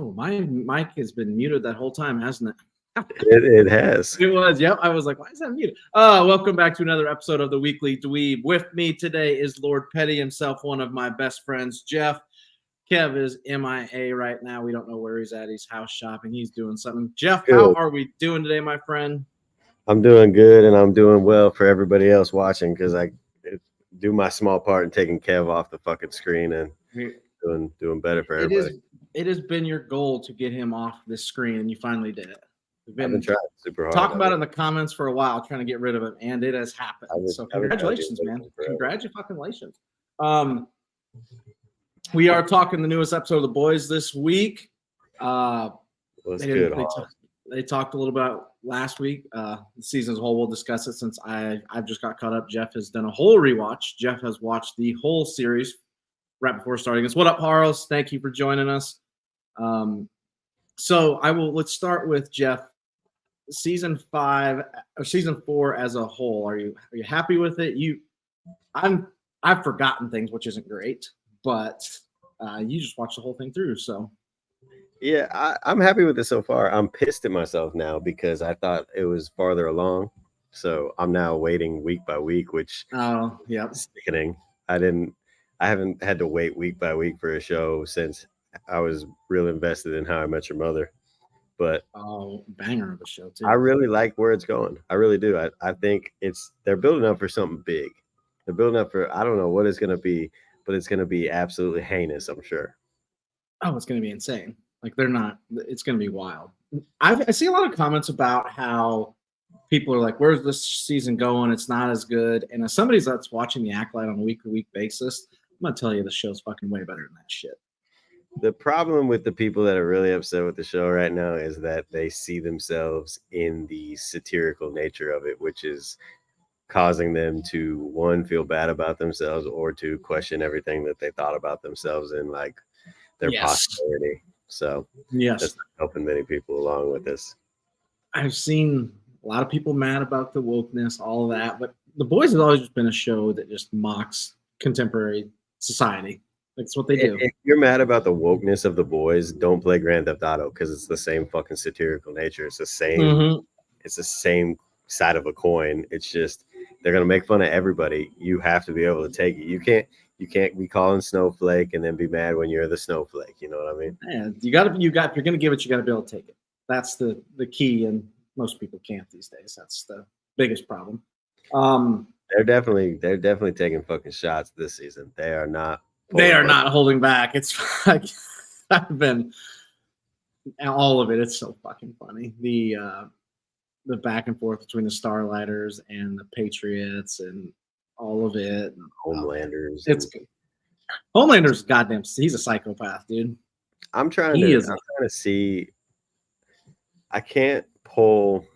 Oh, my mic has been muted that whole time, hasn't it? It has. It was. Yep. I was like, why is that muted? Welcome back to another episode of the Weekly dDweeb. With me today is Lord Petty himself, one of my best friends, Jeff. Kev is MIA right now. We don't know where he's at. He's house shopping. He's doing something. Jeff, Good. How are we doing today, my friend? I'm doing good, and I'm doing well for everybody else watching because I do my small part in taking Kev off the fucking screen and doing better for everybody. It has been your goal to get him off this screen, and you finally did it. I've been trying super hard. Talking about it in the comments for a while, trying to get rid of him, and it has happened. So congratulations, man. Congratulations. We are talking the newest episode of The Boys this week. They talked a little about last week. The season as a whole, we'll discuss it since I've just got caught up. Jeff has done a whole rewatch. Jeff has watched the whole series right before starting us. What up, Harles? Thank you for joining us. Let's start with Jeff. Season 5 or season 4 as a whole, are you happy with it? I've forgotten things, which isn't great, but you just watched the whole thing through. So yeah, I'm happy with it so far. I'm pissed at myself now because I thought it was farther along, so I'm now waiting week by week, which is sickening. I haven't had to wait week by week for a show since I was real invested in How I Met Your Mother. But banger of a show too. I really like where it's going. I really do. I think they're building up for something big. They're building up for, I don't know what it's going to be, but it's going to be absolutely heinous, I'm sure. Oh, it's going to be insane. Like it's going to be wild. I see a lot of comments about how people are like, where's this season going? It's not as good. And as somebody that's watching The Acolyte on a week-to-week basis, I'm going to tell you the show's fucking way better than that shit. The problem with the people that are really upset with the show right now is that they see themselves in the satirical nature of it, which is causing them to, one, feel bad about themselves, or to question everything that they thought about themselves and like their possibility. So that's helping many people along with this. I've seen a lot of people mad about the wokeness, all of that, but The Boys has always been a show that just mocks contemporary society. That's what they do. If you're mad about the wokeness of The Boys, don't play Grand Theft Auto because it's the same fucking satirical nature. It's the same. It's the same side of a coin. It's just they're gonna make fun of everybody. You have to be able to take it. You can't be calling Snowflake and then be mad when you're the Snowflake. You know what I mean? Yeah, if you're gonna give it, you got to be able to take it. That's the key, and most people can't these days. That's the biggest problem. They're definitely taking fucking shots this season. They are not. They are not holding back. It's like I've been all of it. It's so fucking funny. The back and forth between the Starlighters and the Patriots and all of it. Homelanders. It's good. Homelander's goddamn. He's a psychopath, dude. I'm trying to see. I can't pull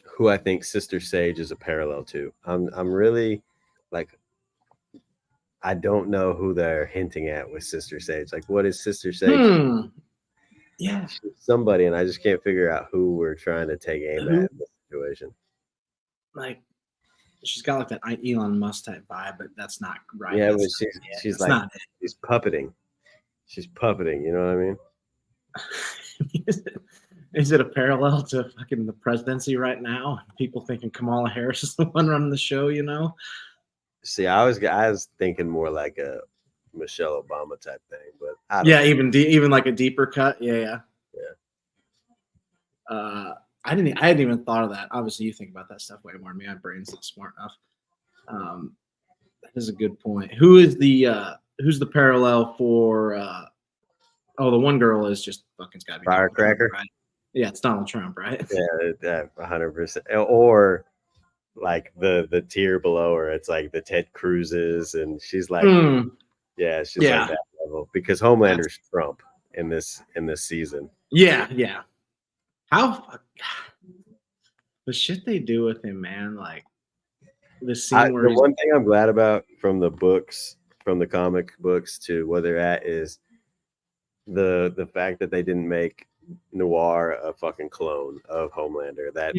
who I think Sister Sage is a parallel to. I'm really like. I don't know who they're hinting at with Sister Sage. Like, what is Sister Sage? Yeah. She's somebody, and I just can't figure out who we're trying to take aim at in this situation. Like, she's got like that Elon Musk type vibe, but that's not right. Yeah, but she's like, she's puppeting. She's puppeting, you know what I mean? Is it a parallel to fucking the presidency right now? People thinking Kamala Harris is the one running the show, you know? See, I was thinking more like a Michelle Obama type thing, but I don't know. even like a deeper cut. Yeah. I hadn't even thought of that. Obviously, you think about that stuff way more than me. My brain's not smart enough. That is a good point. Who's the parallel for? The one girl is just fucking got to be Firecracker, right? Yeah, it's Donald Trump, right? Yeah, 100%. Or like the tier below her, it's like the Ted Cruz's, and she's like, she's like that level because Homelander's Trump in this season. Yeah. How the shit they do with him, man? Like the scene where the one thing I'm glad about from the books, from the comic books to where they're at is the fact that they didn't make Noir a fucking clone of Homelander. That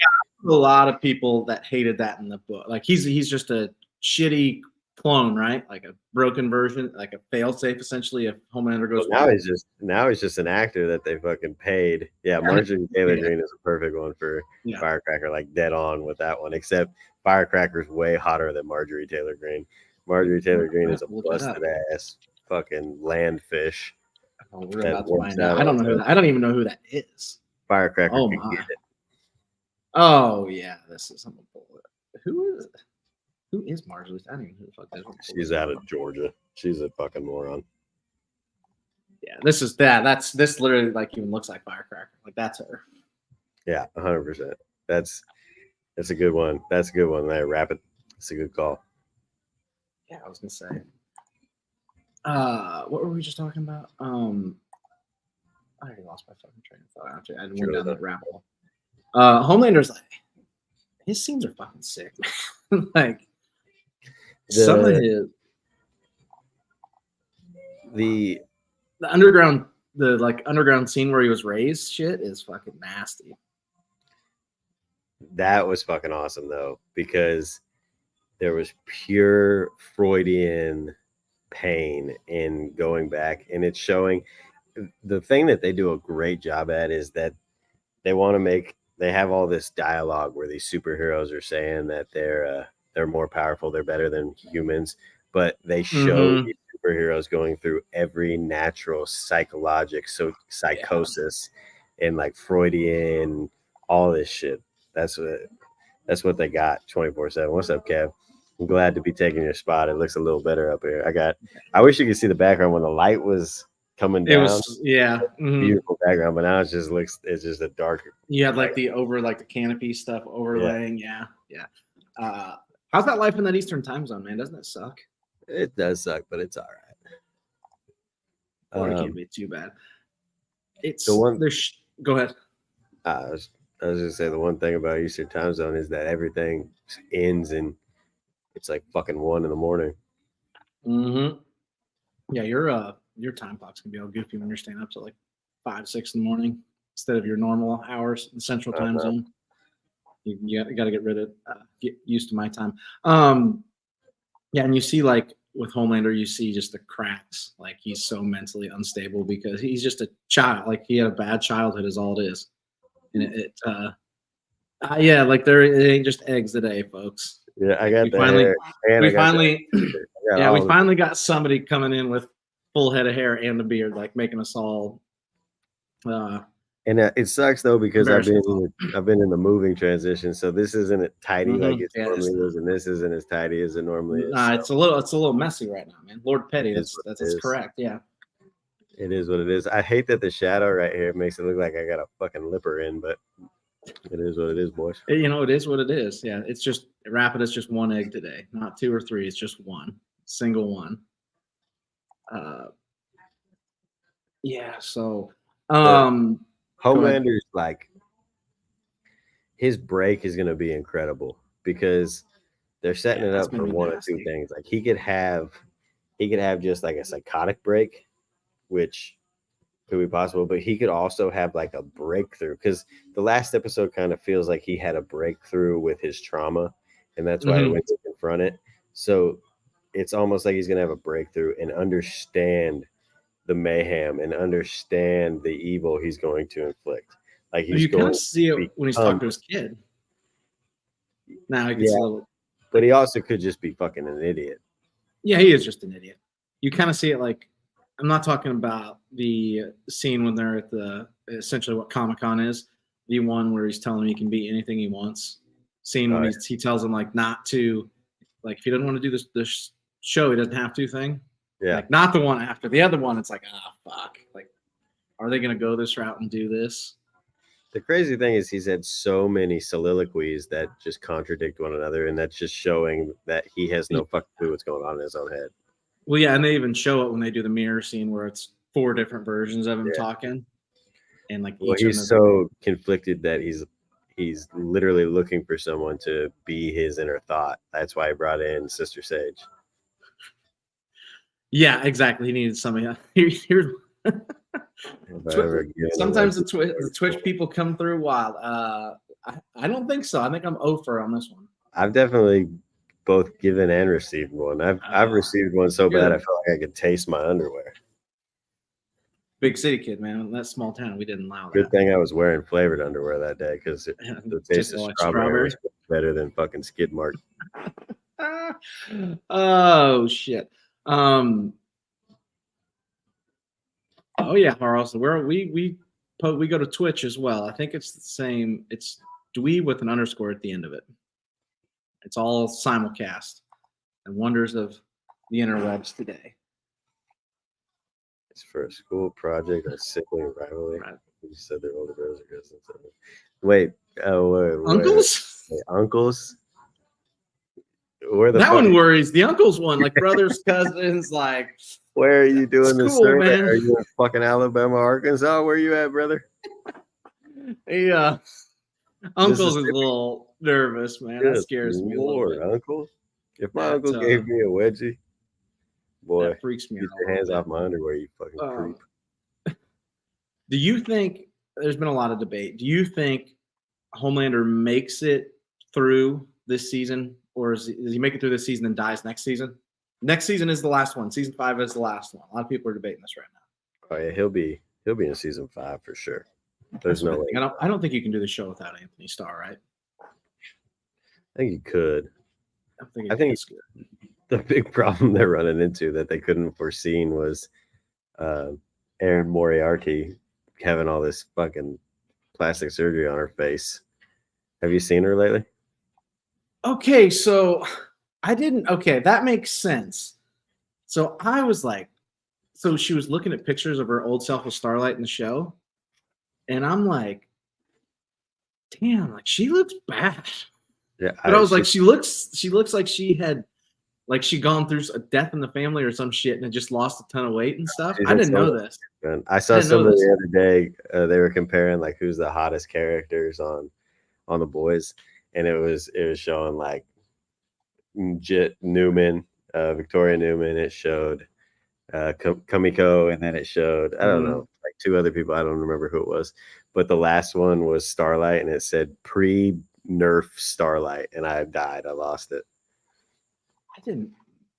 a lot of people that hated that in the book. Like he's just a shitty clone, right? Like a broken version, like a failsafe, essentially. If Homelander goes Now wild. he's just an actor that they fucking paid. Yeah, Marjorie Taylor Greene is a perfect one for Firecracker, like dead on with that one. Except Firecracker's way hotter than Marjorie Taylor Greene. Marjorie Taylor Greene is a busted ass fucking land fish. Oh, we're about to find out. I don't know who that. I don't even know who that is. Firecracker. Oh my. Get it. Oh yeah, this is something. Who is Marjorie? I don't even know who the fuck that is. She's out of Georgia. She's a fucking moron. Yeah, this is that. This literally like even looks like Firecracker. Like that's her. Yeah, 100%. That's a good one. That's a good one. There, Rapid. It's a good call. Yeah, I was gonna say. What were we just talking about? I already lost my fucking train of thought. I went down that rabbit hole. Homelander's like, his scenes are fucking sick, man. Like some of his the underground scene where he was raised shit is fucking nasty. That was fucking awesome though, because there was pure Freudian pain in going back, and it's showing. The thing that they do a great job at is that they have all this dialogue where these superheroes are saying that they're more powerful, they're better than humans, but they show these superheroes going through every natural psychosis and like Freudian, all this shit. That's what they got 24/7. What's up, Kev? I'm glad to be taking your spot. It looks a little better up here. I wish you could see the background when the light was coming down. It was beautiful background, but now it's just a dark. You had like the canopy stuff overlaying. Yeah. How's that life in that Eastern time zone, man? Doesn't it suck? It does suck, but it's all right. Or it can't be too bad. It's the one. Go ahead. I was gonna say the one thing about Eastern time zone is that everything ends and it's like fucking 1 a.m. Yeah, your time clock's gonna be all goofy when you're staying up till like 5, 6 in the morning instead of your normal hours in Central time zone. You got to get used to my time. Yeah, and you see like with Homelander, you see just the cracks. Like he's so mentally unstable because he's just a child. Like he had a bad childhood, is all it is. And it like it ain't just eggs today, folks. Yeah, I got we finally got somebody coming in with full head of hair and a beard, like making us all. And it sucks though because I've been in the moving transition, so this isn't tidy like it normally is, and this isn't as tidy as it normally is. Nah, it's a little messy right now, man. Lord Petty, that's correct. Yeah, it is what it is. I hate that the shadow right here makes it look like I got a fucking lipper in, but it is what it is, boys. It is what it is. Yeah, it's just Rapid. It's just 1 egg today, not 2 or 3. It's just one single one. Yeah. So, Homelander's like his break is going to be incredible because they're setting it up for one of 2 things. Like he could have just like a psychotic break, which could be possible, but he could also have like a breakthrough because the last episode kind of feels like he had a breakthrough with his trauma, and that's why he went to confront it. So it's almost like he's going to have a breakthrough and understand the mayhem and understand the evil he's going to inflict. Like you kind of see it when he's talking to his kid. Now he gets a little, but he also could just be fucking an idiot. Yeah, he is just an idiot. You kind of see it like, I'm not talking about the scene when they're at essentially what Comic-Con is, the one where he's telling him he can be anything he wants. Scene when he tells him like not to, like if he doesn't want to do this show, he doesn't have to thing. Yeah. Like not the one after. The other one, it's like, fuck. Like, are they going to go this route and do this? The crazy thing is he's had so many soliloquies that just contradict one another, and that's just showing that he has no fucking clue what's going on in his own head. Well, yeah, and they even show it when they do the mirror scene where it's 4 different versions of him talking. And like he's so conflicted that he's literally looking for someone to be his inner thought. That's why he brought in Sister Sage. Yeah, exactly. He needed somebody. Sometimes the Twitch people come through wild. I don't think so. I think I'm 0 for on this one. I've definitely both given and received one. I've received one so bad I felt like I could taste my underwear. Big city kid, man. In that small town, we didn't allow that. Good thing I was wearing flavored underwear that day because the taste of strawberry was better than fucking Skid Mark. Oh shit. Oh yeah, Harles. We go to Twitch as well. I think it's the same. It's dweeb with an underscore at the end of it. It's all simulcast. The wonders of the interwebs today. It's for a school project or sibling rivalry. Right. You said their older brothers or cousins. Wait, uncles? Wait, uncles? Where the that one worries. The uncles one, like brothers, cousins, like. Where are you doing this cool, survey? Man. Are you in fucking Alabama, Arkansas? Where you at, brother? Yeah. Uncle's is a little nervous, man. That scares me a little bit. Uncle? If my uncle gave me a wedgie, boy, that freaks me out. Get your hands off my underwear, you fucking creep. Do you think there's been a lot of debate? Do you think Homelander makes it through this season, or does he make it through this season and dies next season? Next season is the last one. Season 5 is the last one. A lot of people are debating this right now. Oh yeah, he'll be in season 5 for sure. There's no way. I don't think you can do the show without Anthony Starr, right? I think you could. I think it's good. The big problem they're running into that they couldn't have foreseen was Erin Moriarty having all this fucking plastic surgery on her face. Have you seen her lately? Okay, so I didn't. Okay, that makes sense. So I was like, so she was looking at pictures of her old self with Starlight in the show, and I'm like, damn, like she looks bad. Yeah, but I was like, she looks like she had, like she gone through a death in the family or some shit and had just lost a ton of weight and stuff. I didn't know this. I saw somebody the other day. They were comparing like who's the hottest characters on The Boys, and it was showing like Jet Newman, Victoria Newman. It showed Kamiko, and then it showed I don't know, like 2 other people. I don't remember who it was, but the last one was Starlight, and it said pre-nerf Starlight, and I died. I lost it. I didn't.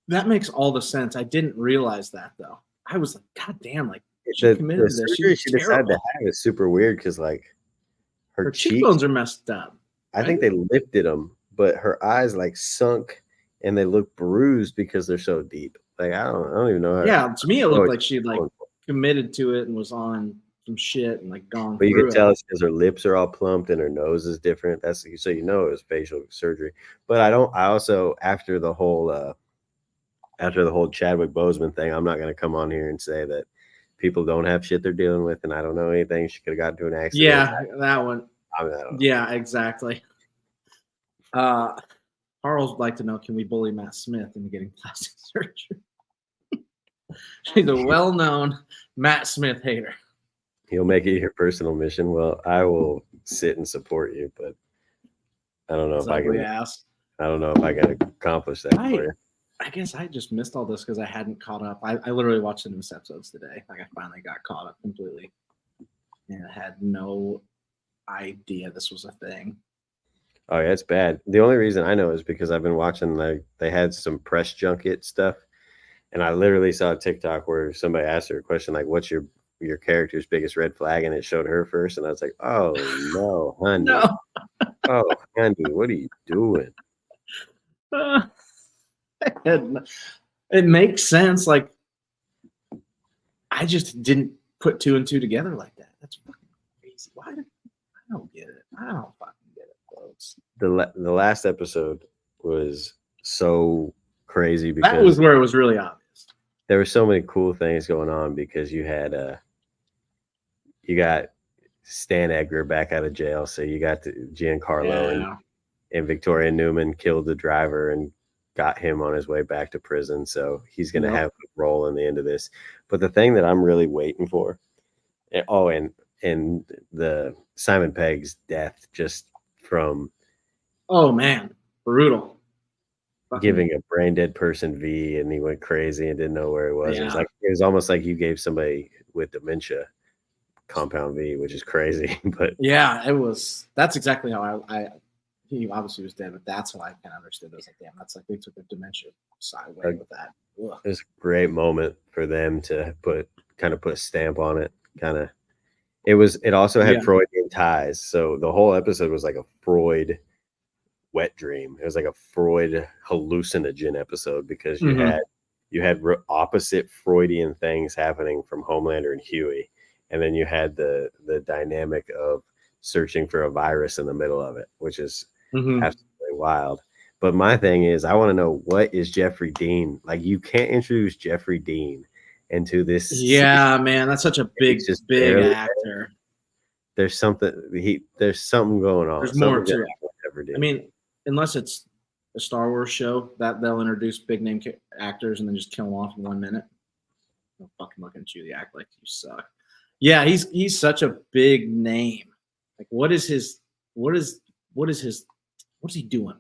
That makes all the sense. I didn't realize that though. I was like, God damn! Like she committed to this. She decided to have is super weird because like her cheekbones are messed up. I think they lifted them, but her eyes like sunk and they look bruised because they're so deep. Like I don't even know how. Yeah, to me it looked like she like committed to it and was on some shit and like gone. But you can tell it's because her lips are all plumped and her nose is different. That's so you know it was facial surgery. But I also after the whole Chadwick Boseman thing, I'm not going to come on here and say that people don't have shit they're dealing with and I don't know anything. She could have gotten into an accident. Yeah, that one. I don't know. Yeah, exactly. Harles would like to know, can we bully Matt Smith into getting plastic surgery? She's a well-known Matt Smith hater. He'll make it your personal mission. Well, I will sit and support you, but I don't know if I can. I don't know if I can accomplish that for you. I guess I just missed all this because I hadn't caught up. I literally watched the newest episodes today. Like I finally got caught up completely, and I had no idea this was a thing. Oh yeah, it's bad. The only reason I know is because I've been watching. Like they had some press junket stuff, and I literally saw a TikTok where somebody asked her a question like, "What's your character's biggest red flag?" And it showed her first, and I was like, "Oh no, honey! No. Oh, honey, what are you doing?" It makes sense. Like, I just didn't put 2 and 2 together like that. That's fucking crazy. I don't get it. I don't fucking get it, folks. The last episode was so crazy because that was where it was really obvious. There were so many cool things going on because you had you got Stan Edgar back out of jail, so you got Giancarlo and Victoria Newman killed the driver and got him on his way back to prison, so he's going to have a role in the end of this. But the thing that I'm really waiting for, and the Simon Pegg's death just from brutal, giving a brain dead person V, and he went crazy and didn't know where he was. Yeah. It was almost like you gave somebody with dementia compound V, which is crazy. But yeah, it was. That's exactly how I he obviously was dead, but that's what I kind of understood. I was like, damn, that's like they took a dementia sideway with that. Ugh. It was a great moment for them to put a stamp on it. It also had Freudian ties. So the whole episode was like a Freud wet dream. It was like a Freud hallucinogen episode because you had opposite Freudian things happening from Homelander and Huey. And then you had the dynamic of searching for a virus in the middle of it, which is absolutely wild. But my thing is, I want to know, what is Jeffrey Dean? Like, you can't introduce Jeffrey Dean into this. Yeah, man, that's such a big actor. There's something going on. There's more to it. I mean, unless it's a Star Wars show that they'll introduce big name actors and then just kill them off in 1 minute. I'm fucking looking at you. They act like you suck. Yeah, he's such a big name. Like, what is he doing?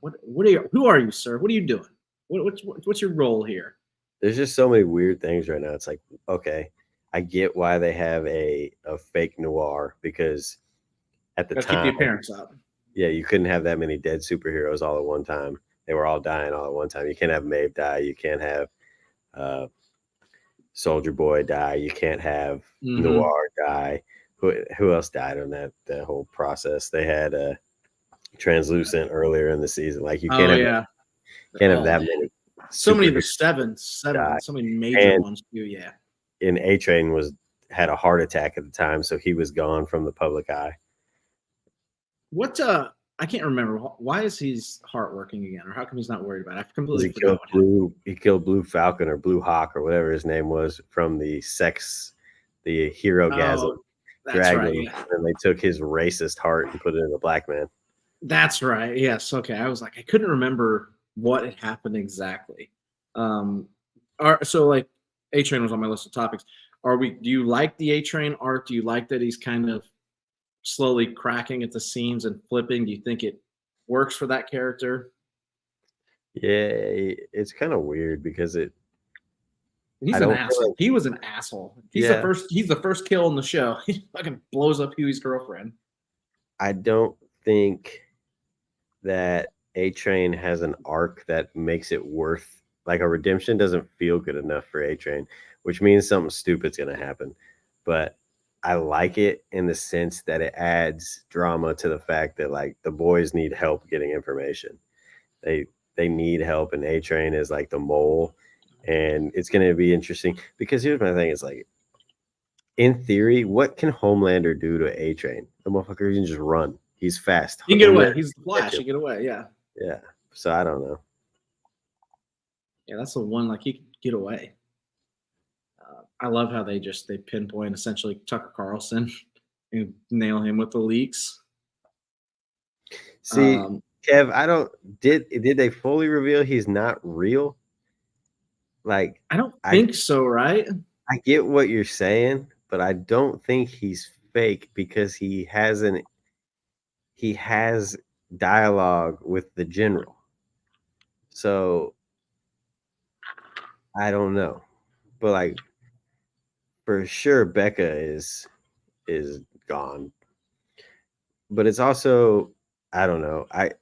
Who are you, sir? What are you doing? What's your role here? There's just so many weird things right now. It's like, okay, I get why they have a fake noir, because at the time, keep the appearance up. Yeah, you couldn't have that many dead superheroes all at one time. They were all dying all at one time. You can't have Maeve die. You can't have Soldier Boy die. You can't have Noir die. Who else died on that whole process? They had Translucent earlier in the season. Like, you can't have that many. So many of the seven, so many major ones too. Yeah. And A-Train had a heart attack at the time, so he was gone from the public eye. I can't remember. Why is his heart working again, or how come he's not worried about it? I completely forgot. He killed Blue Falcon or Blue Hawk or whatever his name was from the hero gasm. Dragged him, and they took his racist heart and put it in a black man. That's right. Yes. Okay. I was like, I couldn't remember what had happened exactly. So like, A-Train was on my list of topics. Do you like the A-Train art? Do you like that he's kind of slowly cracking at the seams and flipping? Do you think it works for that character? Yeah, it's kind of weird because he's an asshole. He was an asshole. He's the first kill in the show. He fucking blows up Huey's girlfriend. I don't think that A-Train has an arc that makes it worth, like, a redemption doesn't feel good enough for A-Train, which means something stupid's going to happen. But I like it in the sense that it adds drama to the fact that, like, the boys need help getting information. They need help, and A-Train is like the mole. And it's going to be interesting because here's my thing. It's like, in theory, what can Homelander do to A-Train? The motherfucker can just run. He's fast. He can get away. He's the Flash. He can get away. Yeah. Yeah. So I don't know. Yeah, that's the one. Like, he can get away. I love how they pinpoint essentially Tucker Carlson and nail him with the leaks. See, Kev, did they fully reveal he's not real? Like, I don't think so, right? I get what you're saying, but I don't think he's fake because he has dialogue with the general. So I don't know. But, like, for sure Becca is gone. But it's also, I don't know. I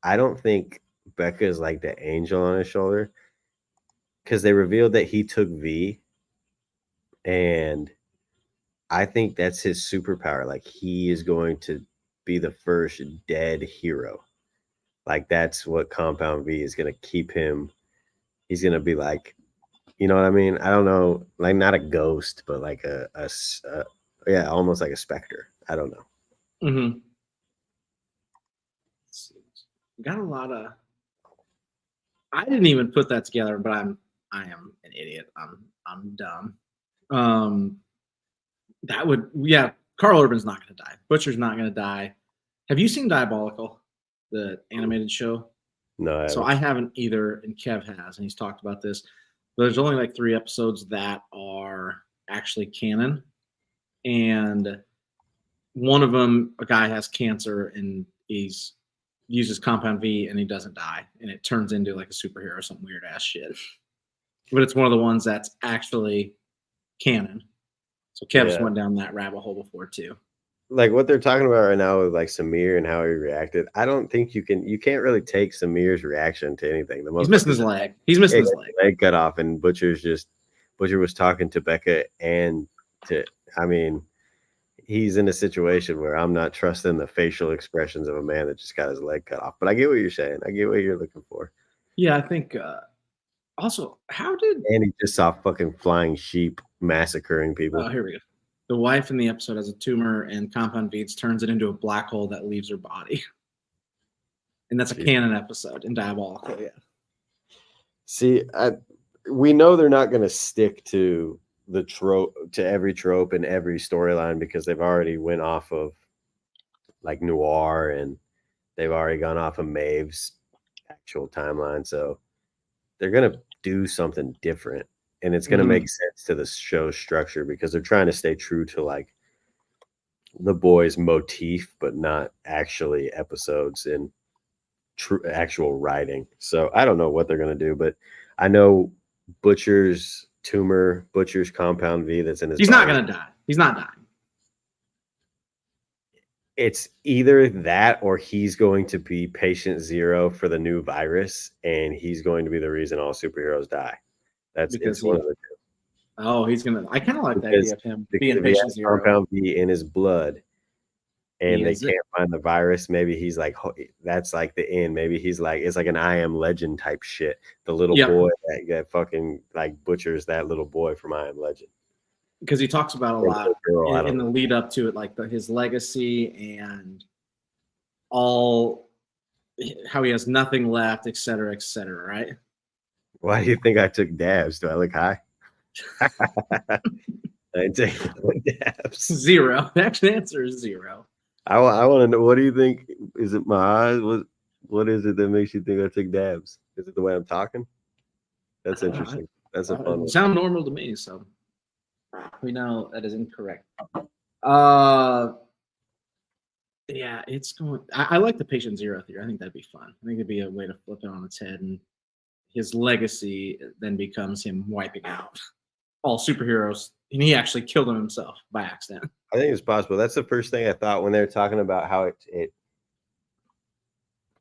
don't think Becca is like the angel on his shoulder, because they revealed that he took V, and I think that's his superpower. Like, he is going to be the first dead hero. Like, that's what Compound V is going to keep him. He's going to be like, you know what I mean? I don't know, like, not a ghost, but like almost like a specter. I don't know. Mm-hmm. Got a lot of. I didn't even put that together, but I am an idiot. I'm dumb. Carl Urban's not going to die. Butcher's not going to die. Have you seen Diabolical, the animated show? No. I haven't either, and Kev has, and he's talked about this. But there's only like 3 episodes that are actually canon, and one of them, a guy has cancer and he's uses Compound V and he doesn't die, and it turns into like a superhero or some weird ass shit. But it's one of the ones that's actually canon. So Kev's went down that rabbit hole before too. like what they're talking about right now with like Samir and how he reacted. I don't think you can't really take Samir's reaction to anything. The He's missing his leg. He's missing his leg cut off, and Butcher was talking to Becca and to, I mean, he's in a situation where I'm not trusting the facial expressions of a man that just got his leg cut off. But I get what you're saying. I get what you're looking for. Yeah, I think. Also, and he just saw fucking flying sheep massacring people. Oh, here we go. The wife in the episode has a tumor, and Compound Beats turns it into a black hole that leaves her body. And that's a canon episode in Diabolical. Yeah. See, we know they're not going to stick to the trope, to every trope and every storyline, because they've already went off of like Noir, and they've already gone off of Maeve's actual timeline. So they're going to do something different, and it's going to make sense to the show's structure, because they're trying to stay true to like the boys' motif, but not actually episodes and actual writing. So I don't know what they're going to do, but I know Butcher's tumor, Butcher's Compound V that's in his He's body, not going to die. He's not dying. It's either that or he's going to be patient zero for the new virus, and he's going to be the reason all superheroes die. That's because one of the two. Oh, he's gonna. I kind of like the idea of him being patient zero. Compound V in his blood, and they can't find the virus. Maybe he's like, that's like the end. Maybe he's like, it's like an I Am Legend type shit. The little boy that fucking like butchers that little boy from I Am Legend. Because he talks about a lot in the lead up to it, like his legacy and all, how he has nothing left, et cetera, right? Why do you think I took dabs? Do I look high? I take dabs. Zero. The actual answer is zero. I want to know, what do you think? Is it my eyes? What is it that makes you think I took dabs? Is it the way I'm talking? That's interesting. That's a fun one. Sound normal to me, so we know that is incorrect. Yeah, it's going. I like the patient zero theory. I think that'd be fun. I think it'd be a way to flip it on its head, and his legacy then becomes him wiping out all superheroes, and he actually killed him himself by accident. I think it's possible. That's the first thing I thought when they were talking about how it.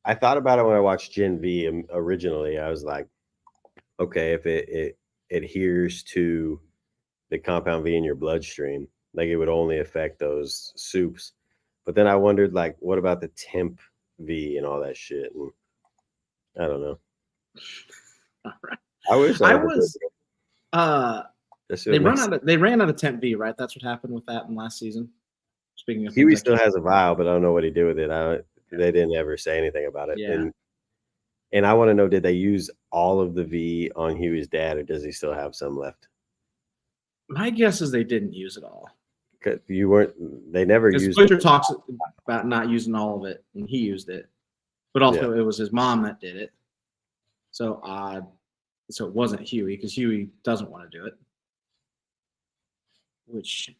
I thought about it when I watched Gen V originally. I was like, okay, if it adheres to the Compound V in your bloodstream, like it would only affect those soups. But then I wondered, like, what about the temp V and all that shit? And I don't know. All right. I wish I was. They ran out of temp V, right? That's what happened with that in last season. Speaking of, Huey still has a vial, but I don't know what he did with it. They didn't ever say anything about it. Yeah. And I want to know, did they use all of the V on Huey's dad, or does he still have some left? My guess is they didn't use it all. They never used. Butcher talks about not using all of it, and he used it, but also it was his mom that did it. So so it wasn't Huey, because Huey doesn't want to do it. Which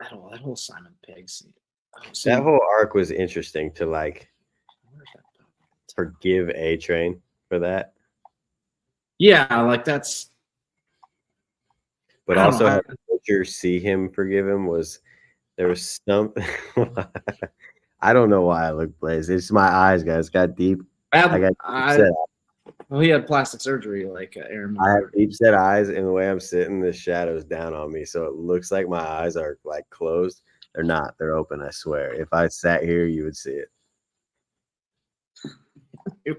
that whole Simon Pegg scene. That whole arc was interesting to like forgive A-Train for that. Yeah, like that's. But also having Butcher see him forgive him there was something. I don't know why I look blazed. It's my eyes, guys. It got deep. Well, he had plastic surgery, like Aaron. I have deep set eyes, and the way I'm sitting, the shadow's down on me, so it looks like my eyes are like closed. They're not. They're open. I swear. If I sat here, you would see it.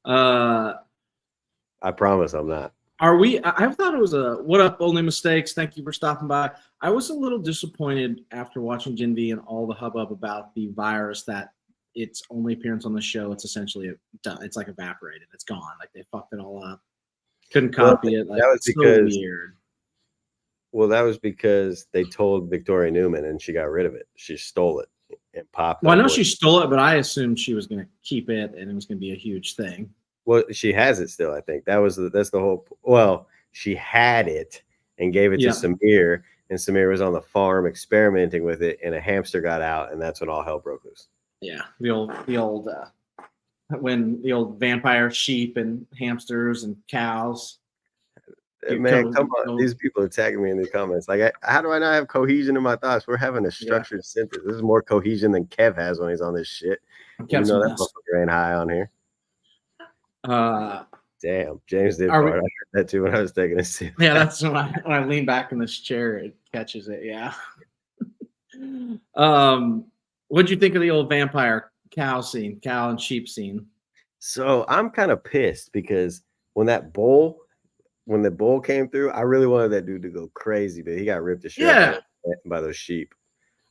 I promise I'm not. I thought it was what up, Only Mistakes. Thank you for stopping by. I was a little disappointed after watching Gen V and all the hubbub about the virus, that its only appearance on the show, it's essentially done. It's like evaporated. It's gone. Like they fucked it all up. Couldn't copy it. Like, that was so weird. Well, that was because they told Victoria Newman, and she got rid of it. She stole it and popped. Well, I know she stole it, but I assumed she was going to keep it, and it was going to be a huge thing. Well, she has it still, I think. That's the whole. Well, she had it and gave it to Samir, and Samir was on the farm experimenting with it, and a hamster got out, and that's when all hell broke loose. Yeah, the old when the old vampire sheep and hamsters and cows. Man, come on. These people are tagging me in the comments. Like, how do I not have cohesion in my thoughts? We're having a structured sentence. This is more cohesion than Kev has when he's on this shit. You know that motherfucker ain't high on here. Damn, James did part. I heard that too when I was taking a sip. Yeah, that's when I lean back in this chair, it catches it. Yeah. What'd you think of the old vampire cow and sheep scene? So I'm kind of pissed because when the bull came through, I really wanted that dude to go crazy, but he got ripped to shreds by those sheep.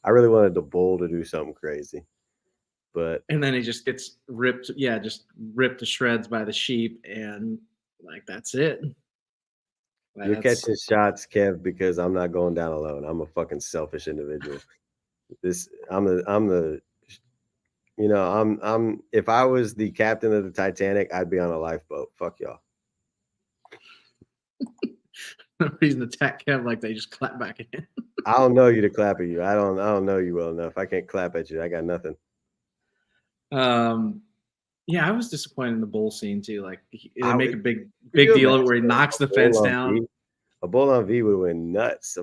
I really wanted the bull to do something crazy. And then he just gets ripped, just ripped to shreds by the sheep, and like that's it. You're catching shots, Kev, because I'm not going down alone. I'm a fucking selfish individual. I'm if I was the captain of the Titanic, I'd be on a lifeboat. Fuck y'all. No reason to attack Kev like they just clap back at him. I don't know you to clap at you. I don't know you well enough. I can't clap at you. I got nothing. I was disappointed in the bull scene too. Like they make a big deal of it where he knocks the fence down. A bull on V would have went nuts.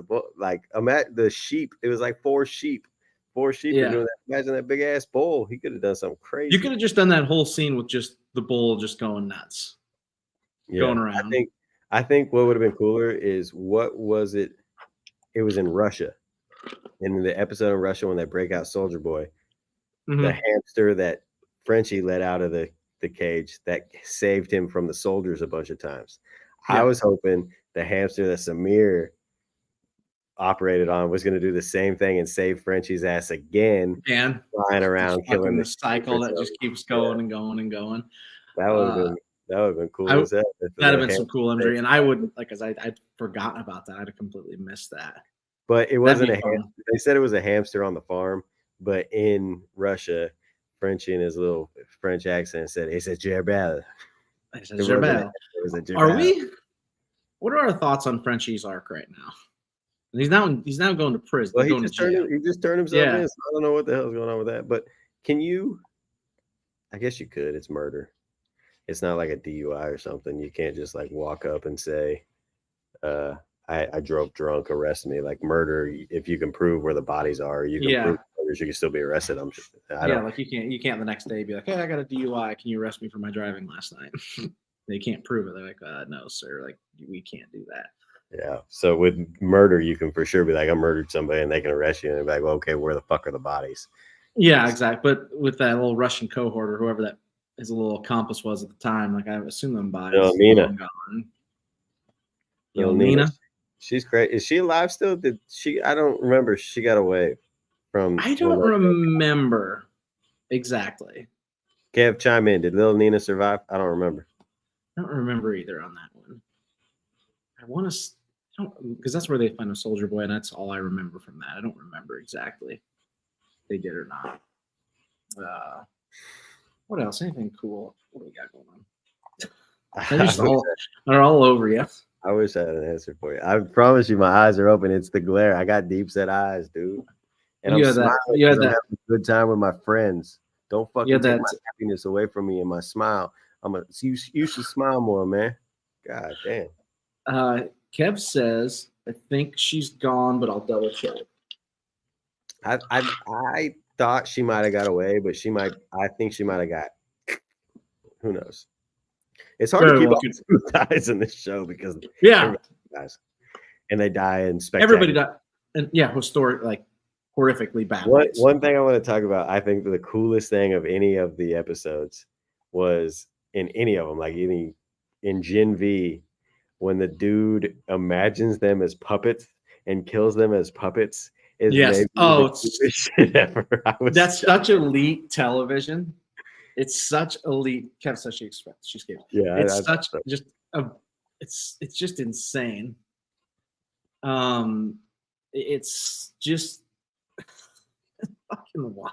I'm at the sheep. It was like four sheep. Are doing that. Imagine that big ass bull. He could have done something crazy. You could have just done that whole scene with just the bull just going nuts, going around. I think what would have been cooler is what was it? It was in Russia, in the episode in Russia when they break out Soldier Boy, the hamster that Frenchie let out of the cage that saved him from the soldiers a bunch of times. Yeah. I was hoping the hamster that Samir operated on was going to do the same thing and save Frenchie's ass again, flying around, killing the cycle that just keeps going and going and going. That would have been cool. That'd have been some cool imagery, and I would I'd forgotten about that. I'd have completely missed that. But it wasn't a hamster. They said it was a hamster on the farm, but in Russia, Frenchie in his little French accent said, "It's a gerbel." Are we? What are our thoughts on Frenchie's arc right now? He's now going to prison. Well, he just turned himself in. So I don't know what the hell is going on with that. But can you? I guess you could. It's murder. It's not like a DUI or something. You can't just like walk up and say, I drove drunk, arrest me. Like murder, if you can prove where the bodies are, you can prove murders, you can still be arrested. Like you can't the next day be like, hey, I got a DUI. Can you arrest me for my driving last night? They can't prove it. They're like, no, sir. Like we can't do that. Yeah. So with murder, you can for sure be like, I murdered somebody, and they can arrest you, and they're like, well, okay, where the fuck are the bodies? Yeah, exactly. But with that little Russian cohort or whoever that his little accomplice was at the time, like I assume them bodies. Nina. She's great. Is she alive still? I don't remember. She got away from. I don't remember exactly. Kev, chime in. Did little Nina survive? I don't remember. I don't remember either on that one. I want to, because that's where they find a Soldier Boy, and that's all I remember from that. I don't remember exactly if they did or not. What else? Anything cool? What do we got going on? They're all over you. I wish I had an answer for you. I promise you, my eyes are open. It's the glare. I got deep set eyes, dude. And I'm smiling. I'm having a good time with my friends. Don't fucking take my happiness away from me and my smile. You should smile more, man. God damn. Kev says, I think she's gone, but I'll double check. I thought she might have got away, but I think she might have got. Who knows? It's hard to keep up who dies in this show because guys, and they die in spectacular. Everybody died, and historic, like horrifically bad. One thing I want to talk about, I think the coolest thing of any of the episodes was in any of them, like in Gen V, when the dude imagines them as puppets and kills them as puppets. Yes. That's such elite television. It's such elite. Kev says she escaped. Yeah, it's just insane. It's just fucking wild.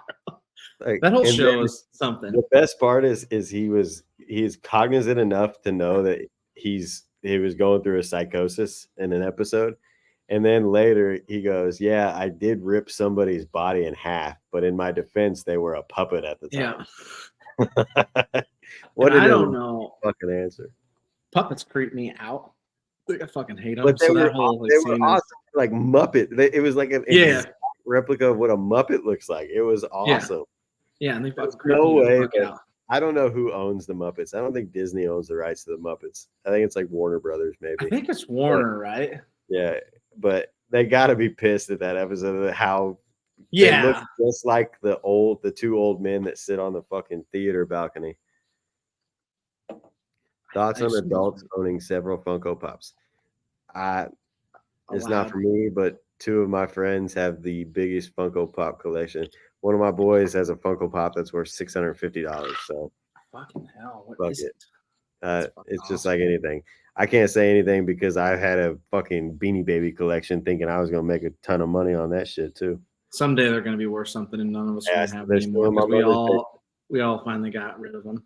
Like, that whole show is something. The best part is he's cognizant enough to know that he was going through a psychosis in an episode. And then later he goes, yeah, I did rip somebody's body in half, but in my defense, they were a puppet at the time. Yeah. I don't know. Fucking answer. Puppets creep me out. I fucking hate them. But they So were that whole like, they were scene awesome, like Muppet. It was like an exact replica of what a Muppet looks like. It was awesome. Yeah, and they fucking There's no creeped me the way fuck that out. I don't know who owns the Muppets. I don't think Disney owns the rights to the Muppets. I think it's like Warner Brothers, maybe. I think it's Warner, right? Yeah, but they got to be pissed at that episode of how Yeah, they look just like the two old men that sit on the fucking theater balcony. Thoughts on adults owning several Funko Pops? It's not for me, but two of my friends have the biggest Funko Pop collection. One of my boys has a Funko Pop that's worth $650. So fucking hell, what fuck is it. It's awesome. just like anything. I can't say anything because I had a fucking Beanie Baby collection, thinking I was gonna make a ton of money on that shit too. Someday they're gonna be worth something, and none of us are gonna have them anymore. Because we all finally got rid of them.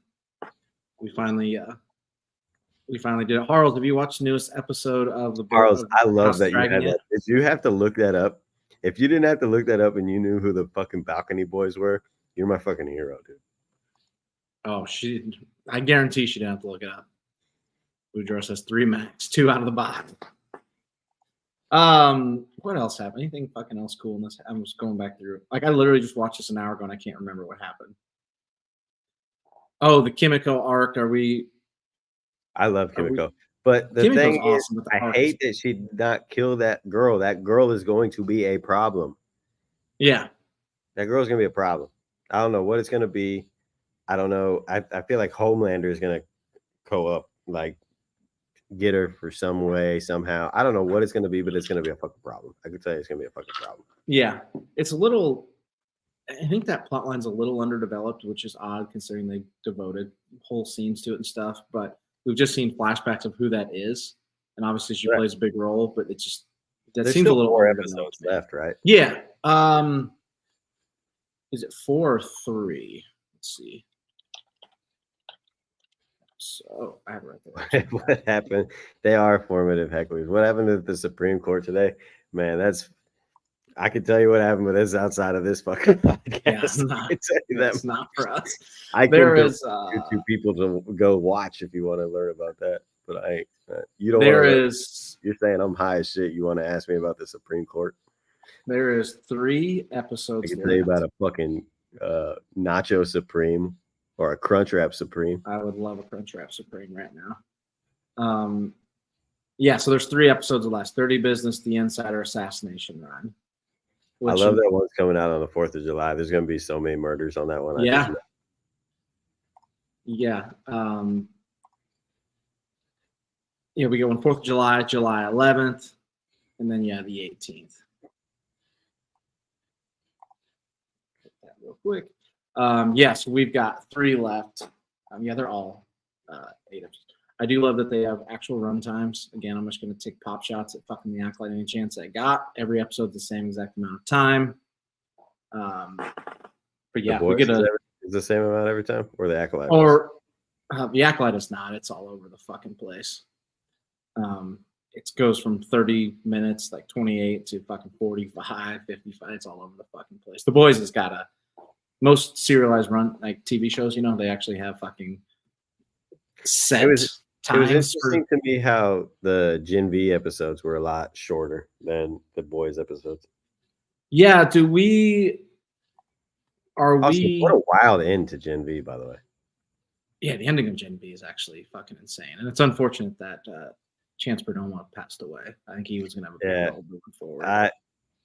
We finally did it. Harles, have you watched the newest episode of the Harles? I love that you had that. Did you have to look that up? If you didn't have to look that up and you knew who the fucking balcony boys were, you're my fucking hero, dude. Oh, I guarantee she didn't have to look it up. Boudreaux says 3 max, 2 out of the box. What else happened? Anything fucking else cool in this? I'm just going back through. Like, I literally just watched this an hour ago and I can't remember what happened. Oh, the Kimiko arc. I love Kimiko. But the Kimiko's thing awesome, is, I hate that she did not kill that girl. That girl is going to be a problem. Yeah. That girl's going to be a problem. I don't know what it's going to be. I don't know. I feel like Homelander is going to go up, like, get her for some way, somehow. I don't know what it's going to be, but it's going to be a fucking problem. I can tell you it's going to be a fucking problem. Yeah. It's a little, I think that plot line's a little underdeveloped, which is odd considering they devoted whole scenes to it and stuff. But we've just seen flashbacks of who that is. And obviously she plays a big role, but it just, that seems a little more episodes left, right? Yeah. Is it 4 or 3? Let's see. So I have it right there. What happened? They are formative hecklers. What happened at the Supreme Court today? Man, I can tell you what happened, but it's outside of this fucking podcast. Yeah, that's not for us. There is two people to go watch if you want to learn about that, but I ain't. You don't. You're saying I'm high as shit. You want to ask me about the Supreme Court? There is 3 episodes. I can tell you about a fucking Nacho Supreme. Or a Crunchwrap Supreme. I would love a Crunchwrap Supreme right now. Yeah, so there's 3 episodes of last 30 Business, The Insider, Assassination Run. I love that one's coming out on the 4th of July. There's going to be so many murders on that one. Yeah. Yeah. We go on 4th of July, July 11th, and then, the 18th. Get that real quick. So we've got 3 left. They're all 8 episodes. I do love that they have actual run times. Again, I'm just going to take pop shots at fucking the Acolyte any chance I got. Every episode's the same exact amount of time. But yeah, we get is the same amount every time, or the Acolyte? Or the Acolyte is not. It's all over the fucking place. It goes from 30 minutes, like 28, to fucking 45, 55. It's all over the fucking place. The Boys has got most serialized run, like TV shows, they actually have fucking set times. It was interesting to me how the Gen V episodes were a lot shorter than the Boys episodes. Yeah, what a wild end to Gen V, by the way. Yeah, the ending of Gen V is actually fucking insane. And it's unfortunate that Chance Perdomo passed away. I think he was going to have a big role moving forward.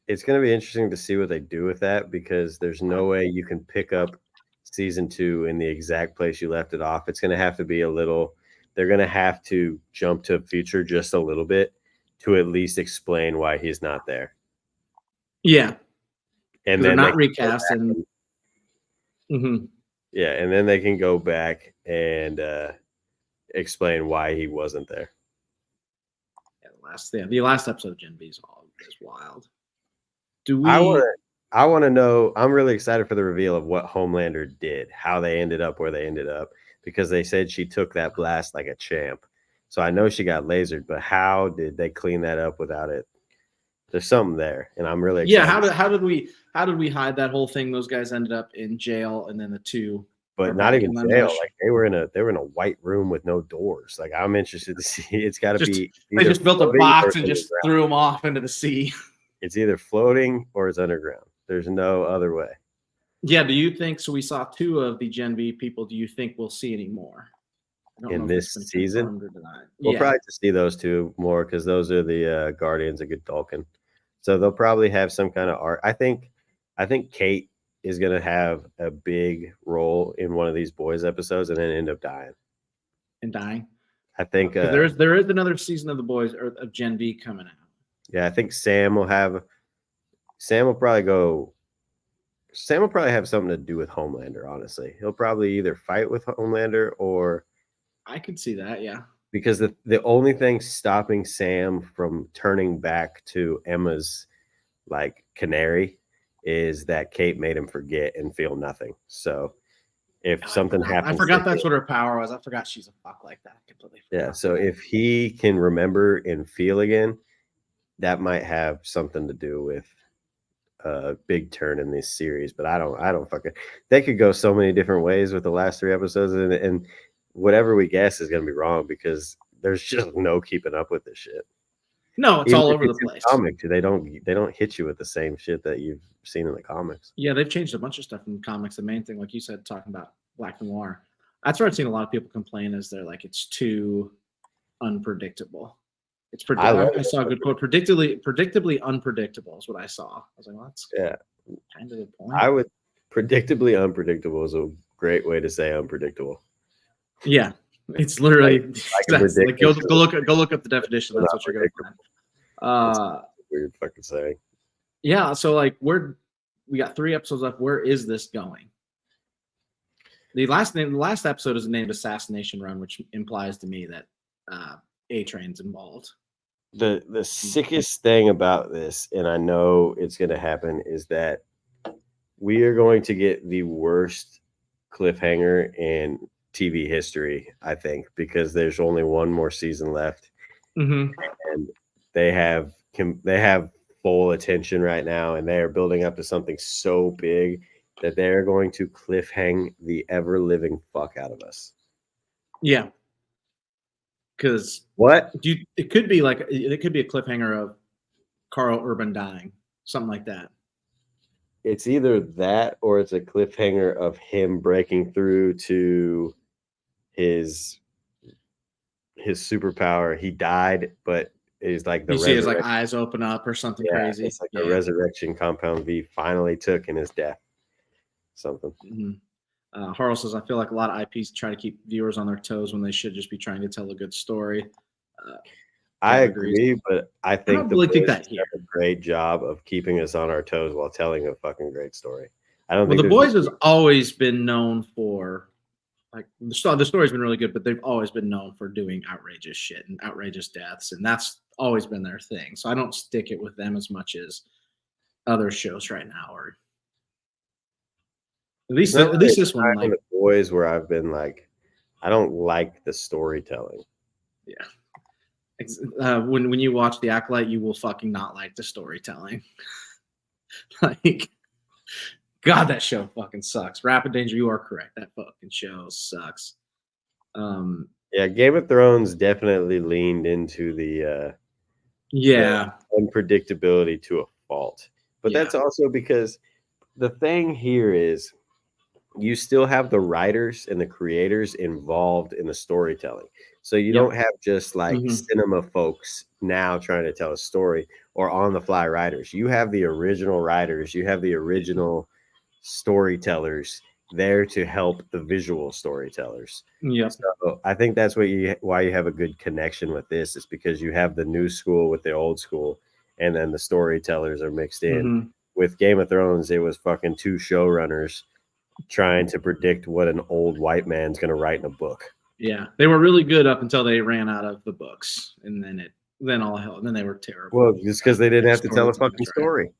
It's going to be interesting to see what they do with that, because there's no way you can pick up season 2 in the exact place you left it off. It's going to have to be they're going to have to jump to future just a little bit to at least explain why he's not there. Yeah. And they're not recasting. Mm-hmm. Yeah. And then they can go back and explain why he wasn't there. Yeah, the last episode of Gen V is wild. I want to know. I'm really excited for the reveal of what Homelander did, how they ended up where they ended up, because they said she took that blast like a champ. So I know she got lasered, but how did they clean that up without it? There's something there, and I'm really excited. Yeah. How did we hide that whole thing? Those guys ended up in jail, and then the 2 but not even jail. Like they were in a white room with no doors. Like I'm interested to see. It's got to be. They just built a box and just threw them off into the sea. It's either floating or it's underground. There's no other way. Yeah. Do you think so? We saw 2 of the Gen V people. Do you think we'll see any more in this season? We'll probably just see those 2 more because those are the Guardians of Godolphin. So they'll probably have some kind of art. I think Kate is going to have a big role in one of these boys episodes and then end up dying. I think there is another season of the boys or of Gen V coming out. Yeah, I think Sam will probably have something to do with Homelander, honestly. He'll probably either fight with Homelander or I could see that, yeah. Because the only thing stopping Sam from turning back to Emma's like canary is that Kate made him forget and feel nothing. So if something happens, I forgot that's what her power was. I forgot she's a fuck like that. Completely. Yeah. So if he can remember and feel again, that might have something to do with a big turn in this series. But I don't fucking. They could go so many different ways with the last 3 episodes, and whatever we guess is going to be wrong because there's just no keeping up with this shit. No, it's all over the place. Comic, they don't hit you with the same shit that you've seen in the comics. Yeah, they've changed a bunch of stuff in the comics. The main thing, like you said, talking about Black Noir, that's where I've seen a lot of people complain is they're like it's too unpredictable. It's predictable. I saw a good quote. Predictably unpredictable is what I saw. I was like, well, that's kind of the point. Predictably unpredictable is a great way to say unpredictable. Yeah, it's literally like go look up the definition. That's what you're going to find. Weird fucking saying. Yeah, so like we got 3 episodes left. Where is this going? The last episode is named Assassination Run, which implies to me that A-Train's involved. The sickest thing about this, and I know it's going to happen, is that we are going to get the worst cliffhanger in TV history, I think, because there's only 1 more season left, and they have full attention right now, and they are building up to something so big that they are going to cliffhang the ever living fuck out of us. Yeah, because it could be a cliffhanger of Carl Urban dying, something like that. It's either that or it's a cliffhanger of him breaking through to his superpower. He died, but it's like you see his like eyes open up or something crazy. It's like a resurrection Compound V finally took in his death. Something. Harl says, I feel like a lot of IPs try to keep viewers on their toes when they should just be trying to tell a good story. I agree, but I think the boys have a great job of keeping us on our toes while telling a fucking great story. I don't think the boys has always been known for like the story's been really good, but they've always been known for doing outrageous shit and outrageous deaths, and that's always been their thing. So I don't stick it with them as much as other shows right now, or at least this one. Like the boys, where I've been like, I don't like the storytelling. Yeah, when you watch The Acolyte, you will fucking not like the storytelling. Like, God, that show fucking sucks. Rapid Danger, you are correct. That fucking show sucks. Yeah, Game of Thrones definitely leaned into the unpredictability to a fault. But that's also because the thing here is you still have the writers and the creators involved in the storytelling. So you don't have just like cinema folks now trying to tell a story or on the fly writers. You have the original writers, you have the original storytellers there to help the visual storytellers. Yeah. So I think that's why you have a good connection with this, is because you have the new school with the old school, and then the storytellers are mixed in. With Game of Thrones, it was fucking 2 showrunners trying to predict what an old white man's going to write in a book. Yeah, they were really good up until they ran out of the books, and then all hell, and then they were terrible. Well, just because they didn't have to tell a fucking story.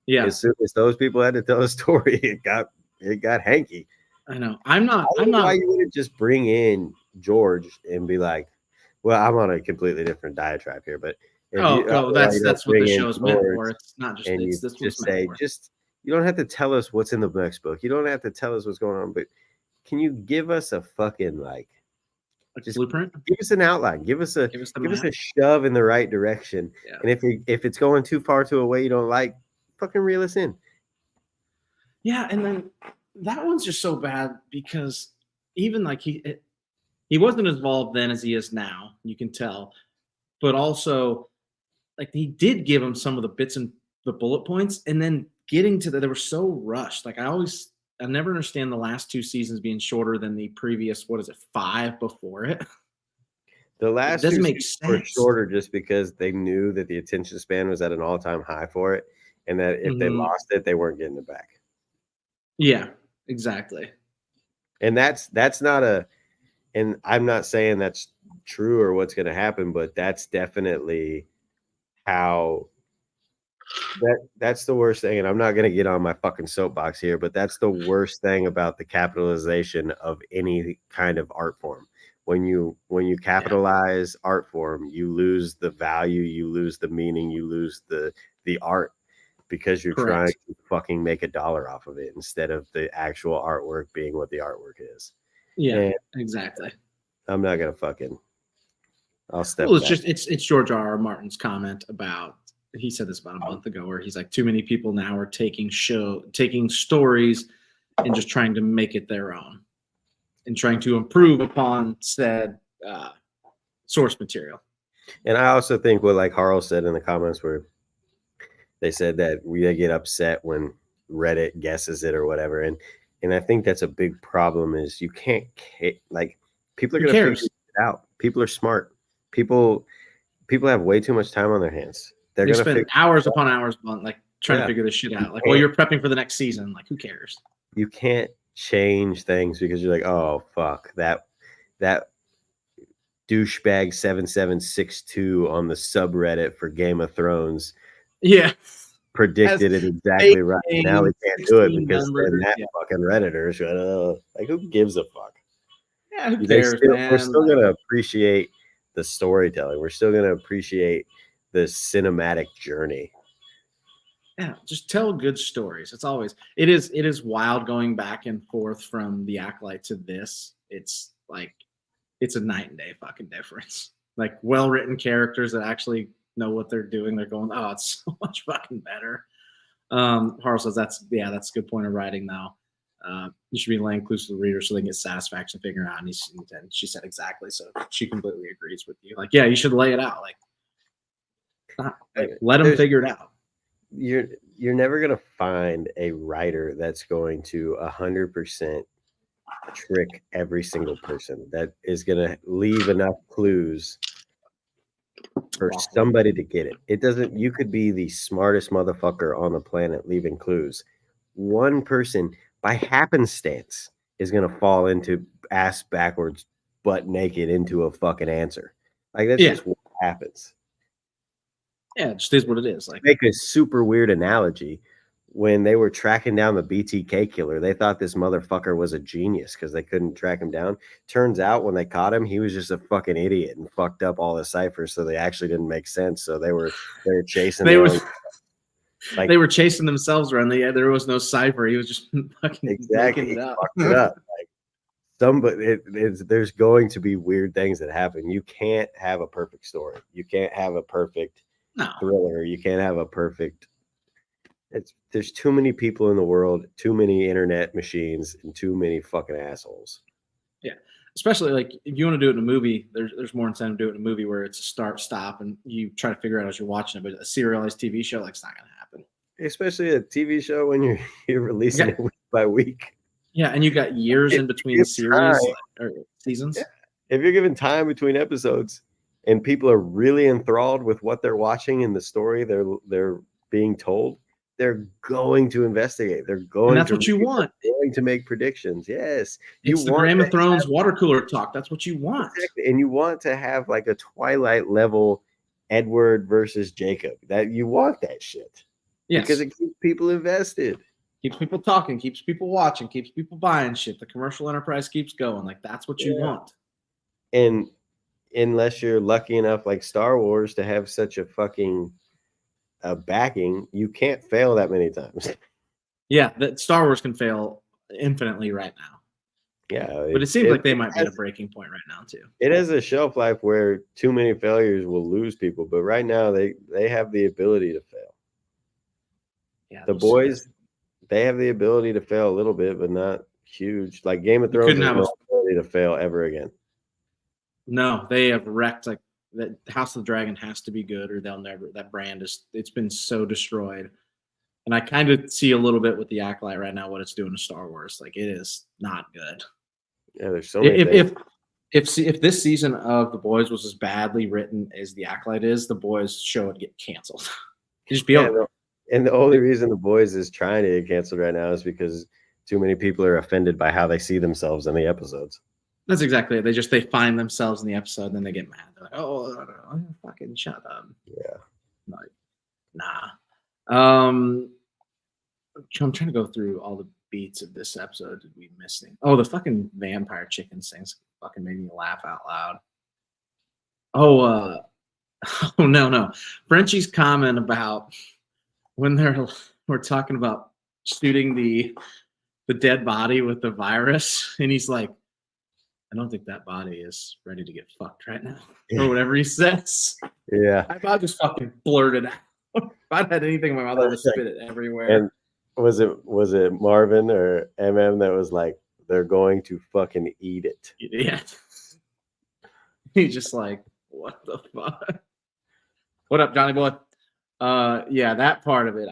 Yeah, as soon as those people had to tell a story, it got hanky. I know. I'm not. Why you wouldn't just bring in George and be like, well, I'm on a completely different diatribe here, but that's what the show's meant for. It's not just. And you don't have to tell us what's in the next book. You don't have to tell us what's going on, but can you give us a fucking like just blueprint? Give us an outline. Give us a shove in the right direction. Yeah. And if it's going too far to a way you don't like, fucking reel us in. Yeah, and then that one's just so bad because even like he wasn't as involved then as he is now. You can tell, but also like he did give him some of the bits and the bullet points, and then getting to they were so rushed. Like I never understand the last 2 seasons being shorter than the previous. What is it, 5 before it? The last 2 seasons were shorter just because they knew that the attention span was at an all-time high for it, and that if they lost it, they weren't getting it back. Yeah, exactly. And that's not a, and I'm not saying that's true or what's going to happen, but that's definitely how that's the worst thing. And I'm not going to get on my fucking soapbox here, but that's the worst thing about the capitalization of any kind of art form. When you capitalize art form, you lose the value, you lose the meaning, you lose the art, because you're trying to fucking make $1 off of it instead of the actual artwork being what the artwork is. Yeah, and exactly. I'm not gonna fucking. I'll step. Well, it's George R.R. Martin's comment about. He said this about a month ago, where he's like, too many people now are taking stories and just trying to make it their own, and trying to improve upon said source material. And I also think what like Harl said in the comments where they said that we get upset when Reddit guesses it or whatever. And I think that's a big problem is you can't like people are going to figure it out. People are smart. People have way too much time on their hands. They're going to spend hours upon hours on like trying to figure this shit out. Like, well, you're prepping for the next season. Like, who cares? You can't change things because you're like, oh fuck, that douchebag 7762 on the subreddit for Game of Thrones. Yeah. Predicted it exactly right. Now we can't do it because then that fucking Redditor is like, who gives a fuck? Yeah, who cares, man? We're still gonna appreciate the storytelling. We're still gonna appreciate the cinematic journey. Yeah, just tell good stories. It is wild going back and forth from The Acolyte to this. It's like it's a night and day fucking difference. Like well-written characters that actually know what they're doing. They're going, oh, it's so much fucking better. Harl says that's a good point of writing though. You should be laying clues to the reader so they can get satisfaction figuring out. And she said exactly. So she completely agrees with you. Like, yeah, you should lay it out. Let them figure it out. You're never gonna find a writer that's going to 100% trick every single person. That is gonna leave enough clues for somebody to get it. It doesn't. You could be the smartest motherfucker on the planet leaving clues. One person by happenstance is gonna fall into ass backwards, butt naked into a fucking answer. Like that's just what happens. Yeah, it just is what it is. Like, make a super weird analogy. When they were tracking down the BTK killer, they thought this motherfucker was a genius because they couldn't track him down. Turns out when they caught him, he was just a fucking idiot and fucked up all the ciphers, so they actually didn't make sense. So they were chasing. They were chasing themselves around. There was no cipher. He was just fucking making it up. Like there's going to be weird things that happen. You can't have a perfect story. You can't have a perfect thriller. You can't have a perfect. There's too many people in the world, too many internet machines, and too many fucking assholes. Yeah, especially like if you want to do it in a movie, there's more incentive to do it in a movie where it's a start, stop, and you try to figure out as you're watching it. But a serialized TV show, like, it's not going to happen. Especially a TV show when you're releasing it week by week. Yeah, and you got years in between series or seasons. Yeah. If you're given time between episodes, and people are really enthralled with what they're watching and the story they're being told, they're going to investigate. They're going. And that's what you want. They're going to make predictions. Yes, it's the Game of Thrones water cooler talk. That's what you want. Exactly. And you want to have like a Twilight level Edward versus Jacob. That you want that shit. Yes. Because it keeps people invested. Keeps people talking. Keeps people watching. Keeps people buying shit. The commercial enterprise keeps going. Like, that's what you want. And unless you're lucky enough, like Star Wars, to have such a fucking backing, you can't fail that many times. Yeah, that Star Wars can fail infinitely right now. Yeah, But it seems like they might be at a breaking point right now too. It has a shelf life where too many failures will lose people, but right now they have the ability to fail. Yeah, The boys, they have the ability to fail a little bit, but not huge. Like Game of Thrones has no ability to fail ever again. No, they have wrecked. Like that House of the Dragon has to be good, or they'll never. That brand it's been so destroyed. And I kind of see a little bit with the Acolyte right now what it's doing to Star Wars. Like it is not good. Yeah, there's so many things. If this season of The Boys was as badly written as the Acolyte is, The Boys show would get canceled. It'd just be over. And the only reason The Boys is trying to get canceled right now is because too many people are offended by how they see themselves in the episodes. That's exactly it. They find themselves in the episode, and then they get mad. They're like, "Oh, fucking shut up." Yeah. Like, nah. I'm trying to go through all the beats of this episode. Did we miss anything? Oh, the fucking vampire chicken things fucking made me laugh out loud. Oh, no. Frenchie's comment about when we're talking about shooting the dead body with the virus, and he's like, I don't think that body is ready to get fucked right now, or whatever he says. Yeah. I about just fucking blurted out. If I'd had anything in my mouth, I would spit it everywhere. And was it Marvin or MM that was like, they're going to fucking eat it? Yeah. He's just like, what the fuck? What up, Johnny boy? Yeah, that part of it,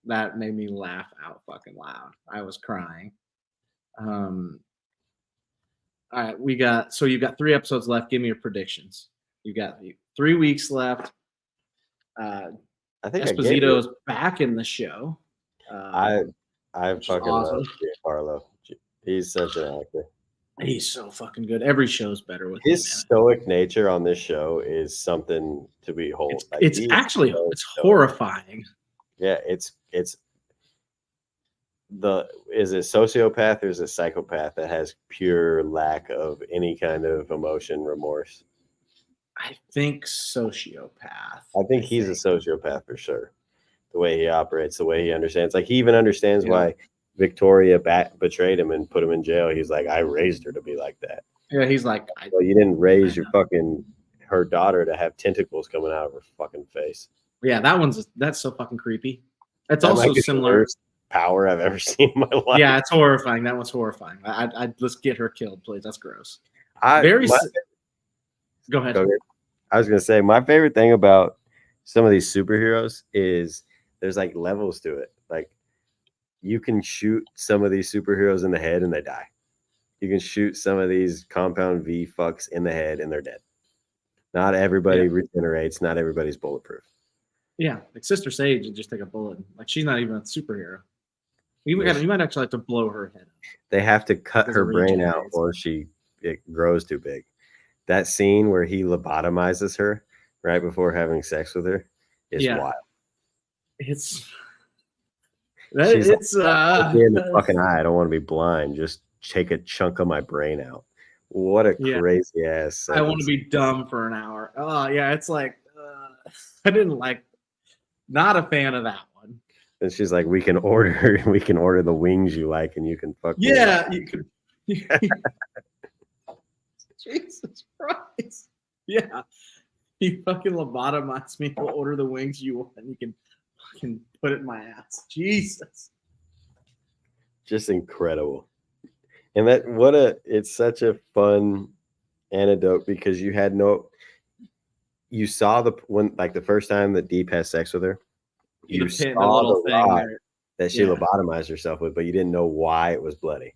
that made me laugh out fucking loud. I was crying. All right, you've got 3 episodes left. Give me your predictions. You got 3 weeks left. I think Esposito's back in the show. I fucking awesome. love Barlow. He's such an actor. He's so fucking good. Every show's better with his him. Stoic nature on this show is something to behold. It's horrifying. Yeah, is it sociopath or is it psychopath that has pure lack of any kind of emotion, remorse? I think sociopath. I think he's a sociopath for sure. The way he operates, the way he understands. Like he even understands why Victoria betrayed him and put him in jail. He's like, I raised her to be like that. Yeah, he's like, well, you didn't raise her daughter to have tentacles coming out of her fucking face. Yeah, that's so fucking creepy. That's also similar power I've ever seen in my life. Yeah, it's horrifying. That one's horrifying. Let's get her killed, please. That's gross. Go ahead. I was gonna say my favorite thing about some of these superheroes is there's like levels to it. Like you can shoot some of these superheroes in the head and they die. You can shoot some of these compound V fucks in the head and they're dead. Not everybody regenerates. Not everybody's bulletproof. Yeah, like Sister Sage and just take a bullet. Like she's not even a superhero. You might actually have to blow her head up. They have to cut her brain out or it grows too big. That scene where he lobotomizes her right before having sex with her is wild. It's in the fucking eye. I don't want to be blind. Just take a chunk of my brain out. What a crazy ass sentence. I want to be dumb for an hour. Oh yeah, it's like I didn't like. Not a fan of that one. And she's like, we can order the wings you like, and you can fuck. Yeah, you can. Jesus Christ. Yeah. You fucking lobotomize me. We'll order the wings you want. You can fucking put it in my ass. Jesus. Just incredible. And it's such a fun anecdote because you saw the first time that Deep has sex with her, you saw the rod that she lobotomized herself with, but you didn't know why it was bloody.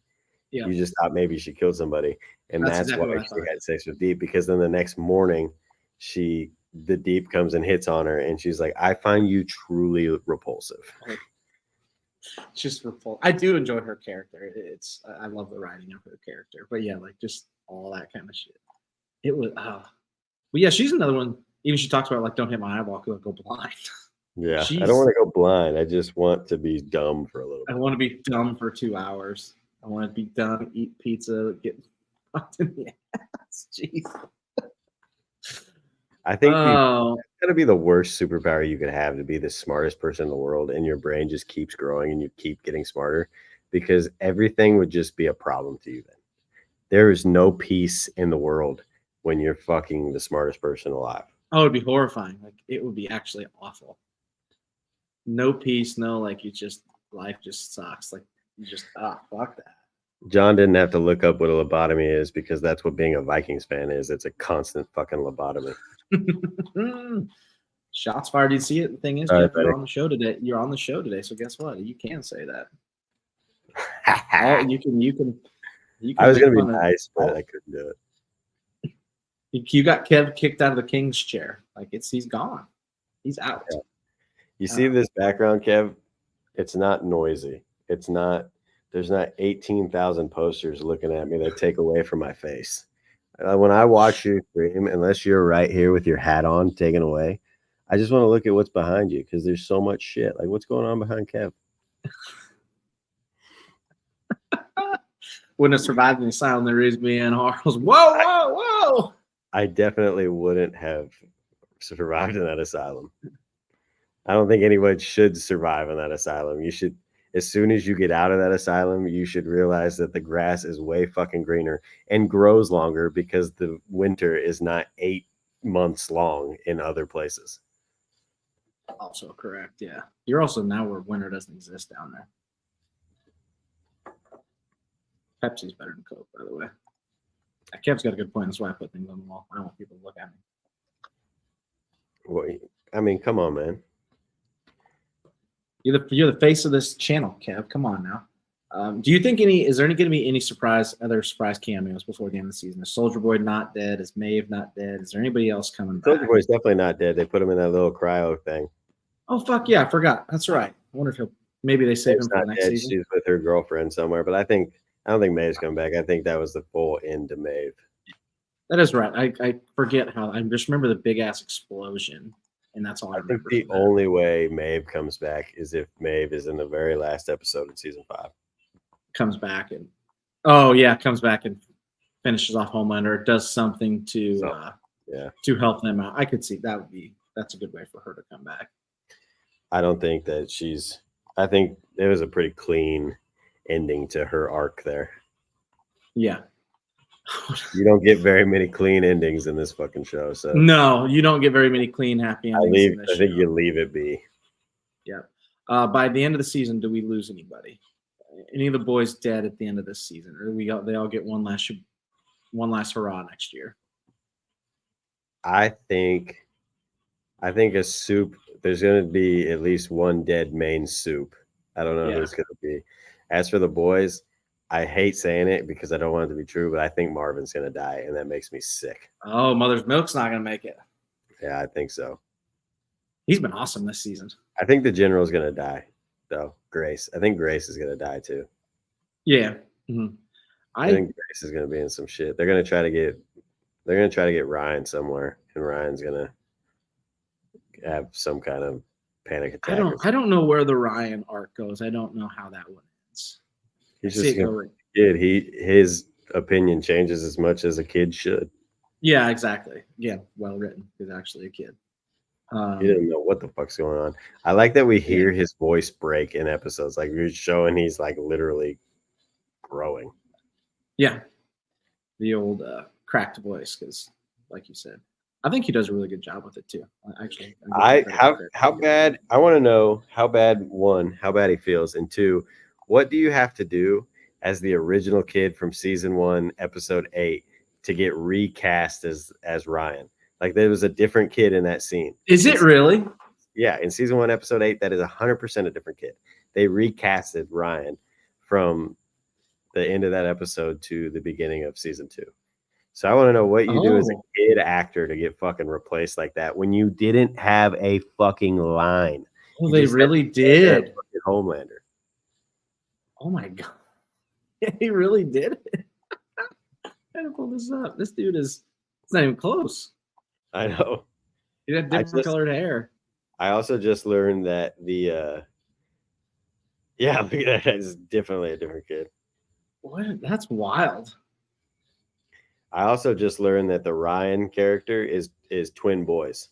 Yeah. You just thought maybe she killed somebody. And that's exactly why she had sex with Deep, because then the next morning the Deep comes and hits on her and she's like, I find you truly repulsive. Just repulsive. I do enjoy her character. I love the writing of her character. But yeah, like just all that kind of shit. It was but yeah, she's another one. Even she talks about like, don't hit my eyeball because I'll go blind. Yeah. I don't want to go blind. I just want to be dumb for a little bit. I want to be dumb for 2 hours. I want to be dumb, eat pizza, get fucked in the ass. Jeez. I think it's gotta be the worst superpower you could have, to be the smartest person in the world, and your brain just keeps growing and you keep getting smarter, because everything would just be a problem to you then. There is no peace in the world when you're fucking the smartest person alive. Oh, it'd be horrifying. Like it would be actually awful. No peace, no like life just sucks. Like you just fuck that. John didn't have to look up what a lobotomy is because that's what being a Vikings fan is. It's a constant fucking lobotomy. Shots fired. You see it. The thing is, All Jeff, right, you're on the show today. You're on the show today, so guess what? You can say that. You can. I was gonna be nice, but I couldn't do it. You got Kev kicked out of the King's chair. Like he's gone. He's out. Yeah. You see this background, Kev? It's not noisy. It's not. There's not 18,000 posters looking at me that take away from my face. When I watch you stream, unless you're right here with your hat on, taken away, I just want to look at what's behind you because there's so much shit. Like, what's going on behind Kev? Wouldn't have survived the asylum. There is me and Harles. Whoa! I definitely wouldn't have survived in that asylum. I don't think anyone should survive in that asylum. You should. As soon as you get out of that asylum, you should realize that the grass is way fucking greener and grows longer because the winter is not 8 months long in other places. Also correct, yeah. You're also now where winter doesn't exist down there. Pepsi's better than Coke, by the way. Kev's got a good point. That's why I put things on the wall. I don't want people to look at me. Well, I mean, come on, man. You're the face of this channel, Kev. Come on now. Do you think is there going to be any other surprise cameos before the end of the season? Is Soldier Boy not dead? Is Maeve not dead? Is there anybody else coming back? Soldier Boy's definitely not dead. They put him in that little cryo thing. Oh fuck yeah, I forgot. That's right. I wonder if maybe they save him for the next season. She's with her girlfriend somewhere, but I don't think Maeve's coming back. I think that was the full end to Maeve. That is right. I forget how. I just remember the big ass explosion. And that's all I remember. think the only way Maeve comes back is if Maeve is in the very last episode of season 5. Comes back and finishes off Homelander. Does something to help them out. I could see that's a good way for her to come back. I don't think that I think it was a pretty clean ending to her arc there. Yeah. You don't get very many clean endings in this fucking show. So no, you don't get very many clean, happy endings. I think you leave it be. Yeah. By the end of the season, do we lose anybody? Any of the boys dead at the end of this season, or they all get one last hurrah next year? I think a soup. There's going to be at least one dead main soup. I don't know who it's going to be. As for the boys, I hate saying it because I don't want it to be true, but I think Marvin's going to die, and that makes me sick. Oh, Mother's Milk's not going to make it. Yeah, I think so. He's been awesome this season. I think the general's going to die, though. Grace. I think Grace is going to die, too. Yeah. Mm-hmm. I think Grace is going to be in some shit. They're going to try to get Ryan somewhere, and Ryan's going to have some kind of panic attack. I don't know where the Ryan arc goes. I don't know how that one ends. He's just a kid. His opinion changes as much as a kid should. Yeah, exactly. Yeah, well written. He's actually a kid. He didn't know what the fuck's going on. I like that we hear his voice break in episodes. Like we're showing he's like literally growing. Yeah, the old cracked voice, because like you said, I think he does a really good job with it too. Actually, how bad? I want to know how bad he feels, and 2, what do you have to do as the original kid from season 1, episode 8, to get recast as Ryan? Like there was a different kid in that scene. Is it really? Yeah, in season 1, episode 8, that is 100% a different kid. They recasted Ryan from the end of that episode to the beginning of season 2. So I want to know what you do as a kid actor to get fucking replaced like that when you didn't have a fucking line. Well, they really did. Homelander. Oh my god, he really did it. I gotta pull this up. This dude it's not even close. I know. He had different colored hair. I also just learned that look at that. It's definitely a different kid. What? That's wild. I also just learned that the Ryan character is twin boys.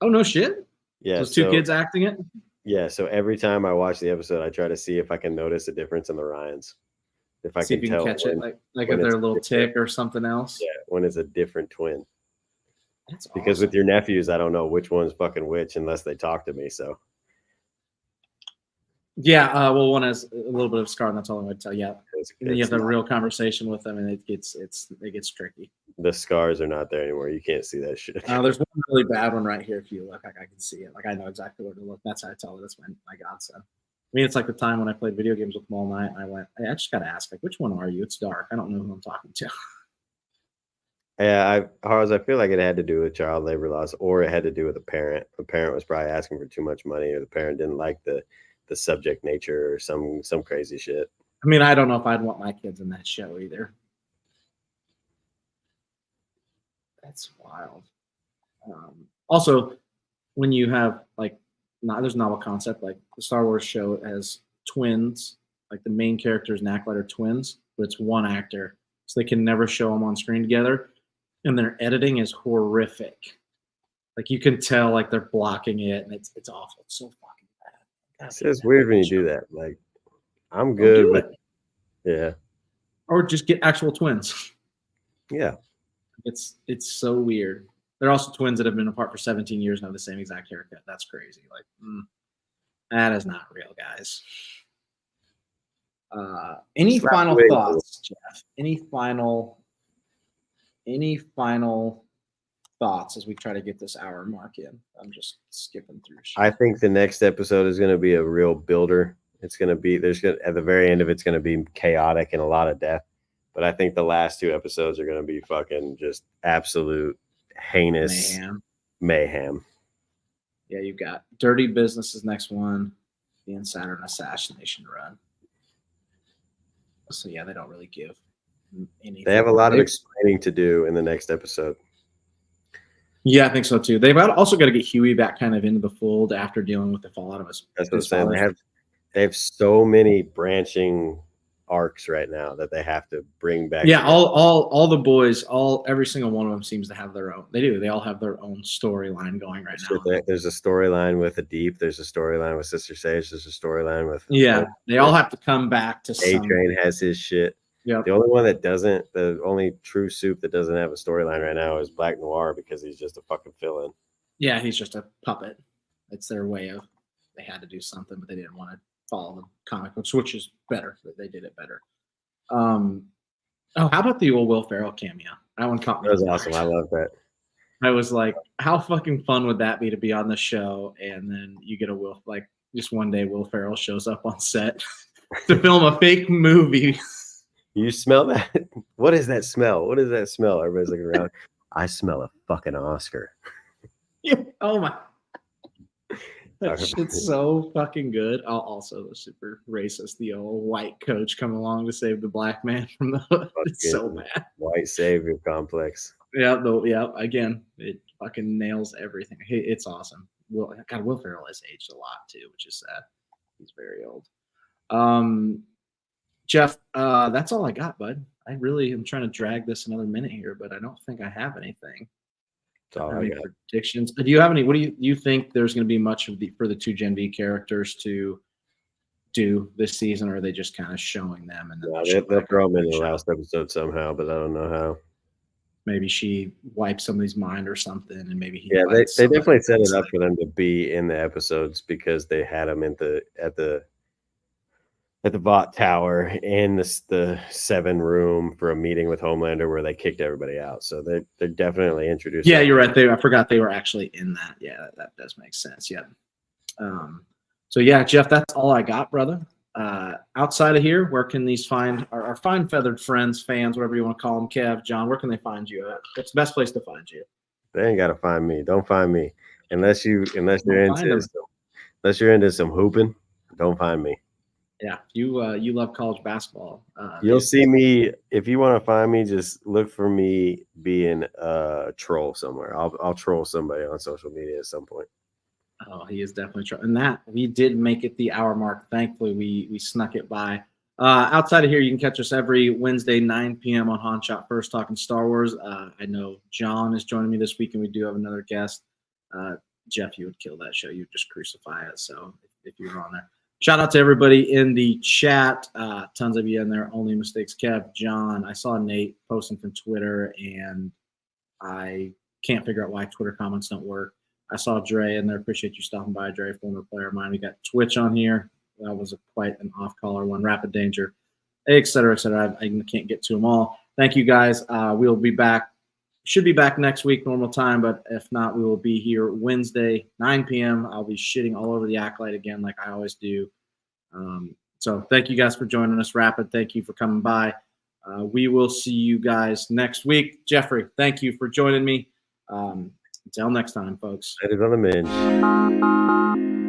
Oh no shit. Yeah, those two kids acting it. Yeah, so every time I watch the episode, I try to see if I can notice a difference in the Ryans. If I See if can you can tell catch it, like when if they're it's a little different. tick or something else. Yeah, when it's a different twin. That's Because awesome. with your nephews, I don't know which one's fucking which unless they talk to me. So Yeah, well, one has a little bit of scar, and that's all I'm going to tell you. And then you it's have a not, real conversation with them, and it gets tricky. the scars are not there anymore. You can't see that shit. There's one really bad one right here. If you look, like I can see it. Like I know exactly where to look. That's how I tell it. That's my godson. I mean, it's like the time when I played video games with him all night, and I went, hey, I just got to ask, like, which one are you? It's dark. I don't know who I'm talking to. Yeah, Harles, I feel like it had to do with child labor laws, or it had to do with a parent. The parent was probably asking for too much money, or the parent didn't like the subject nature, or some crazy shit. I mean, I don't know if I'd want my kids in that show either. That's wild. Also, when you have like, there's a novel concept like the Star Wars show has twins, like the main characters and acolyte are twins, but it's one actor, so they can never show them on screen together, and their editing is horrific. Like you can tell, like they're blocking it, and it's awful. It's so fucking bad. It's just weird when you do that. Like, I'm Don't good, do but it. yeah, Or just get actual twins. yeah. It's so weird. They're also twins that have been apart for 17 years and have the same exact haircut. That's crazy. Like, that is not real, guys. Any Slap final away. thoughts, Jeff? Any final thoughts as we try to get this hour mark in? I'm just skipping through shit. I think the next episode is going to be a real builder. It's going to be at the very end of it's going to be chaotic and a lot of death. But I think the last 2 episodes are going to be fucking just absolute heinous mayhem. Yeah, you've got Dirty Business's next one, the Saturn Assassination Run. So yeah, they don't really give anything. They have a lot of explaining to do in the next episode. Yeah, I think so too. They've also got to get Huey back kind of into the fold after dealing with the fallout of his. That's what I'm saying. They have so many branching arcs right now that they have to bring back. Yeah, all the boys, every single one of them seems to have their own. They do. They all have their own storyline going right now. There's a storyline with Deep. There's a storyline with Sister Sage. There's a storyline with They all have to come back to. A-Train has his shit. Yeah. The only one that doesn't, the only true soup that doesn't have a storyline right now is Black Noir because he's just a fucking fill-in. Yeah, he's just a puppet. It's their way of. They had to do something, but they didn't want to follow the comic books, which is better. They did it better. How about the old Will Ferrell cameo? That one caught me. That was awesome. I love that. I was like, how fucking fun would that be to be on the show and then you get just one day Will Ferrell shows up on set to film a fake movie. You smell that? What is that smell? What is that smell? Everybody's looking around. I smell a fucking Oscar. Yeah. Oh my. That shit's so fucking good. Also, the super racist, the old white coach coming along to save the black man from the hood. It's so bad. White savior complex. Yeah, again, it fucking nails everything. It's awesome. Will Ferrell has aged a lot too, which is sad. He's very old. Jeff, that's all I got, bud. I really am trying to drag this another minute here, but I don't think I have anything. Any predictions? Do you have any? What do you think there's going to be much for the 2 Gen V characters to do this season, or are they just kind of showing them? And then they'll throw them in the last episode somehow, but I don't know how. Maybe she wipes somebody's mind or something, and maybe he. Yeah, they definitely set it up for them to be in the episodes because they had them at the Vought Tower in the 7 room for a meeting with Homelander where they kicked everybody out. So they're definitely introduced. Yeah, you're right. I forgot they were actually in that. Yeah, that does make sense. Yeah. So yeah, Jeff, that's all I got, brother. Outside of here, where can these find our fine feathered friends, fans, whatever you want to call them, Kev, John? Where can they find you at? What's the best place to find you? They ain't gotta find me. Don't find me unless you're into some hooping. Don't find me. Yeah, you love college basketball. You'll see me if you want to find me. Just look for me being a troll somewhere. I'll troll somebody on social media at some point. Oh, he is definitely trolling. And that we did make it the hour mark. Thankfully, we snuck it by. Outside of here, you can catch us every Wednesday 9 p.m. on Han Shot First talking Star Wars. I know John is joining me this week, and we do have another guest. Jeff, you would kill that show. You'd just crucify it. So if you were on there. Shout out to everybody in the chat. Tons of you in there. Only Mistakes Kev, John. I saw Nate posting from Twitter, and I can't figure out why Twitter comments don't work. I saw Dre in there. Appreciate you stopping by, Dre, former player of mine. We got Twitch on here. That was quite an off-color one. Rapid Danger, et cetera, et cetera. I can't get to them all. Thank you, guys. We'll be back. Should be back next week, normal time, but if not, we will be here Wednesday, 9 p.m. I'll be shitting all over the Acolyte again like I always do. So thank you guys for joining us, Rapid. Thank you for coming by. We will see you guys next week. Jeffrey, thank you for joining me. Until next time, folks. That is on the mend.